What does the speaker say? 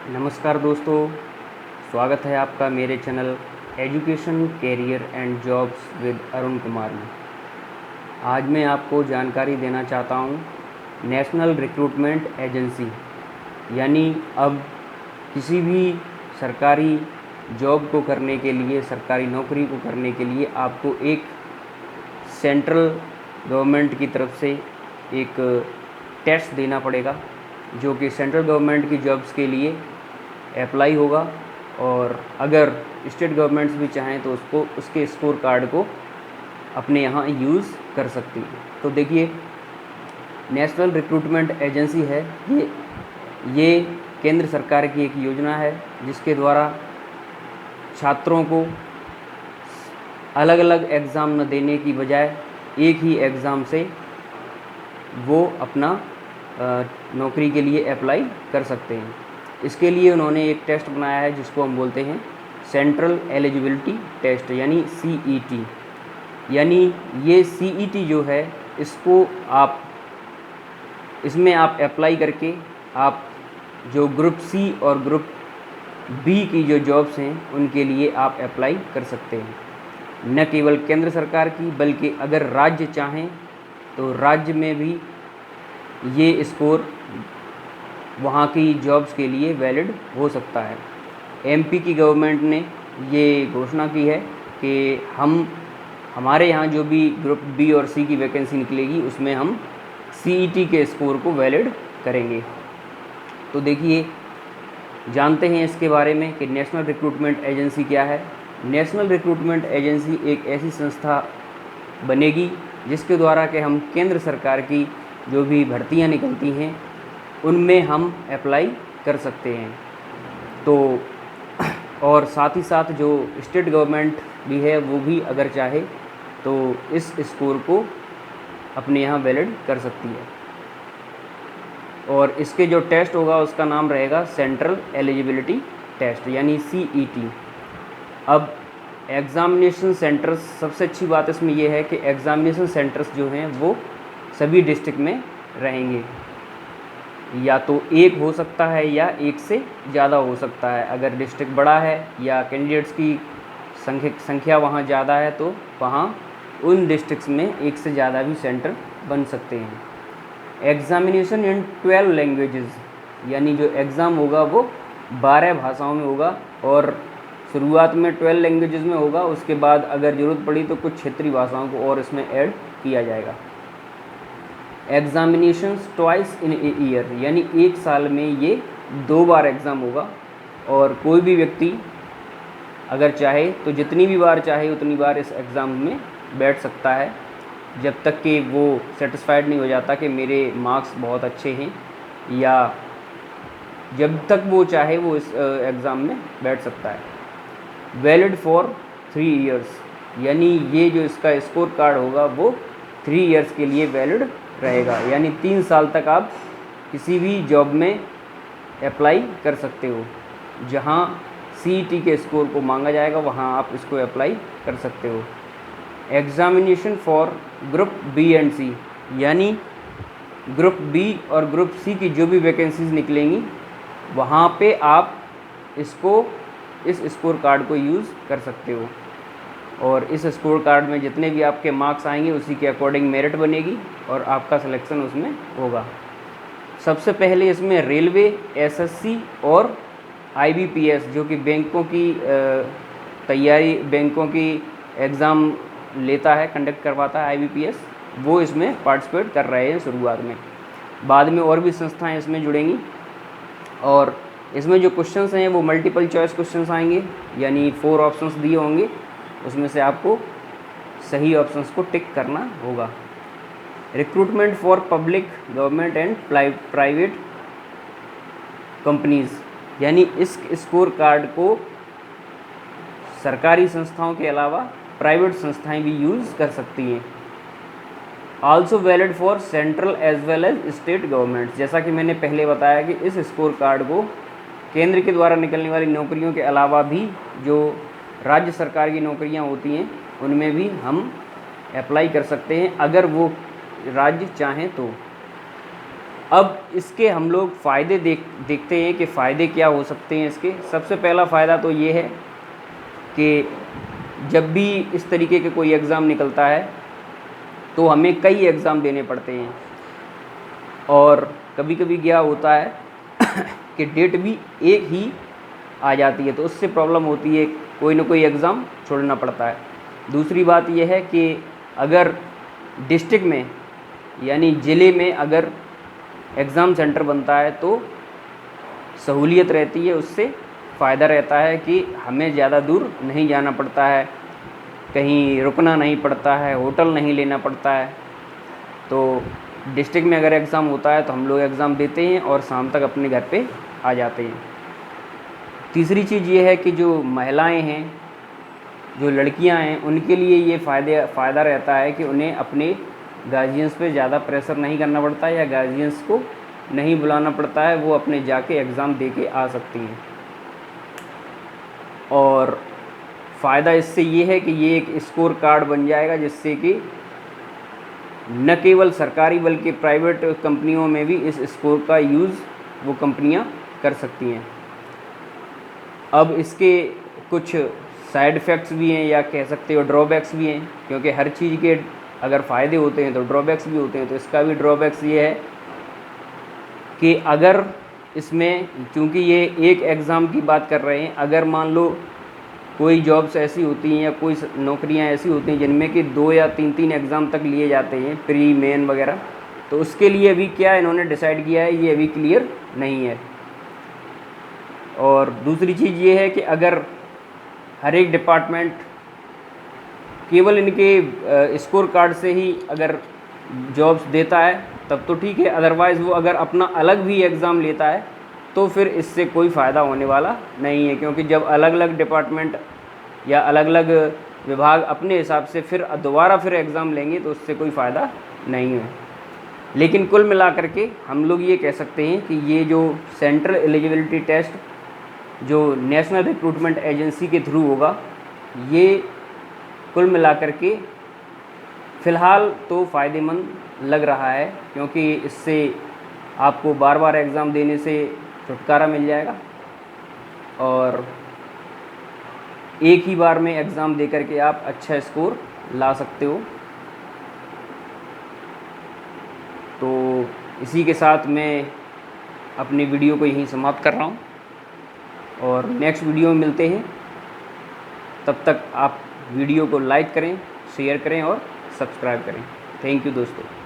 नमस्कार दोस्तों, स्वागत है आपका मेरे channel education career and jobs with Arun Kumar में। आज मैं आपको जानकारी देना चाहता हूँ नेशनल रिक्रूटमेंट एजेंसी, यानी अब किसी भी सरकारी जॉब को करने के लिए, सरकारी नौकरी को करने के लिए आपको एक सेंट्रल गवर्नमेंट की तरफ से एक टेस्ट देना पड़ेगा, जो कि सेंट्रल गवर्नमेंट की जॉब्स के लिए अप्लाई होगा। और अगर स्टेट गवर्नमेंट्स भी चाहें तो उसको उसके स्कोर कार्ड को अपने यहाँ यूज़ कर सकती है। तो देखिए, नेशनल रिक्रूटमेंट एजेंसी है ये केंद्र सरकार की एक योजना है, जिसके द्वारा छात्रों को अलग अलग एग्ज़ाम न देने की बजाय एक ही एग्ज़ाम से वो अपना नौकरी के लिए अप्लाई कर सकते हैं। इसके लिए उन्होंने एक टेस्ट बनाया है जिसको हम बोलते हैं सेंट्रल एलिजिबिलिटी टेस्ट, यानी CET। यानी ये CET जो है, इसमें आप अप्लाई करके आप जो ग्रुप C और ग्रुप B की जो जॉब्स हैं उनके लिए आप अप्लाई कर सकते हैं। न केवल केंद्र सरकार की, बल्कि अगर राज्य चाहें तो राज्य में भी ये स्कोर वहाँ की जॉब्स के लिए वैलिड हो सकता है। MP की गवर्नमेंट ने ये घोषणा की है कि हमारे यहाँ जो भी ग्रुप B और C की वैकेंसी निकलेगी उसमें हम CET के स्कोर को वैलिड करेंगे। तो देखिए, जानते हैं इसके बारे में कि नेशनल रिक्रूटमेंट एजेंसी क्या है। नेशनल रिक्रूटमेंट एजेंसी एक ऐसी संस्था बनेगी जिसके द्वारा कि हम केंद्र सरकार की जो भी भर्तियां निकलती हैं उनमें हम अप्लाई कर सकते हैं। तो और साथ ही साथ जो स्टेट गवर्नमेंट भी है वो भी अगर चाहे तो इस स्कोर को अपने यहाँ वैलिड कर सकती है। और इसके जो टेस्ट होगा उसका नाम रहेगा सेंट्रल एलिजिबिलिटी टेस्ट, यानी CET। अब एग्ज़ामिनेशन सेंटर्स, सबसे अच्छी बात इसमें यह है कि एग्ज़ामिनेशन सेंटर्स जो हैं वो सभी डिस्ट्रिक्ट में रहेंगे। या तो एक हो सकता है या एक से ज़्यादा हो सकता है। अगर डिस्ट्रिक्ट बड़ा है या कैंडिडेट्स की संख्या वहाँ ज़्यादा है तो वहाँ उन डिस्ट्रिक्ट्स में एक से ज़्यादा भी सेंटर बन सकते हैं। एग्ज़ामिनेशन इन 12 लैंग्वेजेस, यानी जो एग्ज़ाम होगा वो 12 भाषाओं में होगा और शुरुआत में 12 लैंग्वेजेस में होगा। उसके बाद अगर ज़रूरत पड़ी तो कुछ क्षेत्रीय भाषाओं को और इसमें ऐड किया जाएगा। Examinations twice in a year, यानी एक साल में ये 2 बार एग्ज़ाम होगा। और कोई भी व्यक्ति अगर चाहे तो जितनी भी बार चाहे उतनी बार इस एग्ज़ाम में बैठ सकता है, जब तक कि वो सेटिस्फाइड नहीं हो जाता कि मेरे मार्क्स बहुत अच्छे हैं, या जब तक वो चाहे वो इस एग्ज़ाम में बैठ सकता है। वैलिड फॉर 3 ईयर्स, यानी ये जो इसका स्कोर कार्ड होगा वो 3 ईयर्स के लिए वैलिड रहेगा, यानी 3 साल तक आप किसी भी जॉब में अप्लाई कर सकते हो। जहाँ CET के स्कोर को मांगा जाएगा वहाँ आप इसको अप्लाई कर सकते हो। Examination for group B and C, यानी ग्रुप B और ग्रुप C की जो भी वैकेंसीज निकलेंगी वहाँ पे आप इस स्कोर कार्ड को यूज़ कर सकते हो। और इस स्कोर कार्ड में जितने भी आपके मार्क्स आएंगे उसी के अकॉर्डिंग मेरिट बनेगी और आपका सिलेक्शन उसमें होगा। सबसे पहले इसमें रेलवे, SSC और IBPS, जो कि बैंकों की तैयारी, बैंकों की एग्ज़ाम लेता है, कंडक्ट करवाता है IBPS, वो इसमें पार्टिसिपेट कर रहे हैं शुरुआत में। बाद में और भी संस्थाएं इसमें जुड़ेंगी। और इसमें जो क्वेश्चंस हैं वो मल्टीपल चॉइस क्वेश्चंस आएंगे, यानी 4 ऑप्शंस दिए होंगे, उसमें से आपको सही ऑप्शंस को टिक करना होगा। Recruitment for public, government and private companies, यानी इस स्कोर कार्ड को सरकारी संस्थाओं के अलावा प्राइवेट संस्थाएं भी यूज़ कर सकती हैं। Also valid for central as well as state government, जैसा कि मैंने पहले बताया कि इस स्कोर कार्ड को केंद्र के द्वारा निकलने वाली नौकरियों के अलावा भी जो राज्य सरकार की नौकरियां होती हैं उनमें भी हम अप्लाई कर सकते हैं, अगर वो राज्य चाहें तो। अब इसके हम लोग फ़ायदे देखते हैं कि फ़ायदे क्या हो सकते हैं इसके। सबसे पहला फ़ायदा तो ये है कि जब भी इस तरीके के कोई एग्ज़ाम निकलता है तो हमें कई एग्ज़ाम देने पड़ते हैं, और कभी कभी क्या होता है कि डेट भी एक ही आ जाती है, तो उससे प्रॉब्लम होती है, कोई ना कोई एग्ज़ाम छोड़ना पड़ता है। दूसरी बात यह है कि अगर डिस्ट्रिक्ट में यानी ज़िले में अगर एग्ज़ाम सेंटर बनता है तो सहूलियत रहती है, उससे फ़ायदा रहता है कि हमें ज़्यादा दूर नहीं जाना पड़ता है, कहीं रुकना नहीं पड़ता है, होटल नहीं लेना पड़ता है। तो डिस्ट्रिक्ट में अगर एग्ज़ाम होता है तो हम लोग एग्ज़ाम देते हैं और शाम तक अपने घर पे आ जाते हैं। तीसरी चीज़ ये है कि जो महिलाएं हैं, जो लड़कियां हैं, उनके लिए ये फ़ायदा रहता है कि उन्हें अपने गार्जियंस पे ज़्यादा प्रेशर नहीं करना पड़ता है या गार्जियंस को नहीं बुलाना पड़ता है, वो अपने जाके एग्ज़ाम दे के आ सकती हैं। और फ़ायदा इससे ये है कि ये एक स्कोर कार्ड बन जाएगा, जिससे कि न केवल सरकारी बल्कि प्राइवेट कंपनियों में भी इस स्कोर का यूज़ वो कंपनियां कर सकती हैं। अब इसके कुछ साइड इफ़ेक्ट्स भी हैं, या कह सकते हो ड्रॉबैक्स भी हैं, क्योंकि हर चीज़ के अगर फ़ायदे होते हैं तो ड्रॉबैक्स भी होते हैं। तो इसका भी ड्रॉबैक्स ये है कि अगर इसमें, चूँकि ये एक एग्ज़ाम की बात कर रहे हैं, अगर मान लो कोई जॉब्स ऐसी होती हैं या कोई नौकरियां ऐसी होती हैं जिनमें कि 2 या 3 एग्ज़ाम तक लिए जाते हैं, प्री मेन वगैरह, तो उसके लिए अभी क्या इन्होंने डिसाइड किया है, ये अभी क्लियर नहीं है। और दूसरी चीज़ ये है कि अगर हर एक डिपार्टमेंट केवल इनके स्कोर कार्ड से ही अगर जॉब्स देता है तब तो ठीक है, अदरवाइज़ वो अगर अपना अलग भी एग्ज़ाम लेता है तो फिर इससे कोई फ़ायदा होने वाला नहीं है, क्योंकि जब अलग अलग डिपार्टमेंट या अलग अलग विभाग अपने हिसाब से फिर दोबारा एग्ज़ाम लेंगे तो उससे कोई फ़ायदा नहीं है। लेकिन कुल मिलाकर के हम लोग ये कह सकते हैं कि ये जो सेंट्रल एलिजिबिलिटी टेस्ट जो नेशनल रिक्रूटमेंट एजेंसी के थ्रू होगा, ये कुल मिलाकर के फ़िलहाल तो फ़ायदेमंद लग रहा है, क्योंकि इससे आपको बार बार एग्ज़ाम देने से छुटकारा मिल जाएगा और एक ही बार में एग्ज़ाम दे करके आप अच्छा स्कोर ला सकते हो। तो इसी के साथ मैं अपनी वीडियो को यहीं समाप्त कर रहा हूँ और नेक्स्ट वीडियो में मिलते हैं। तब तक आप वीडियो को लाइक करें, शेयर करें और सब्सक्राइब करें। थैंक यू दोस्तों।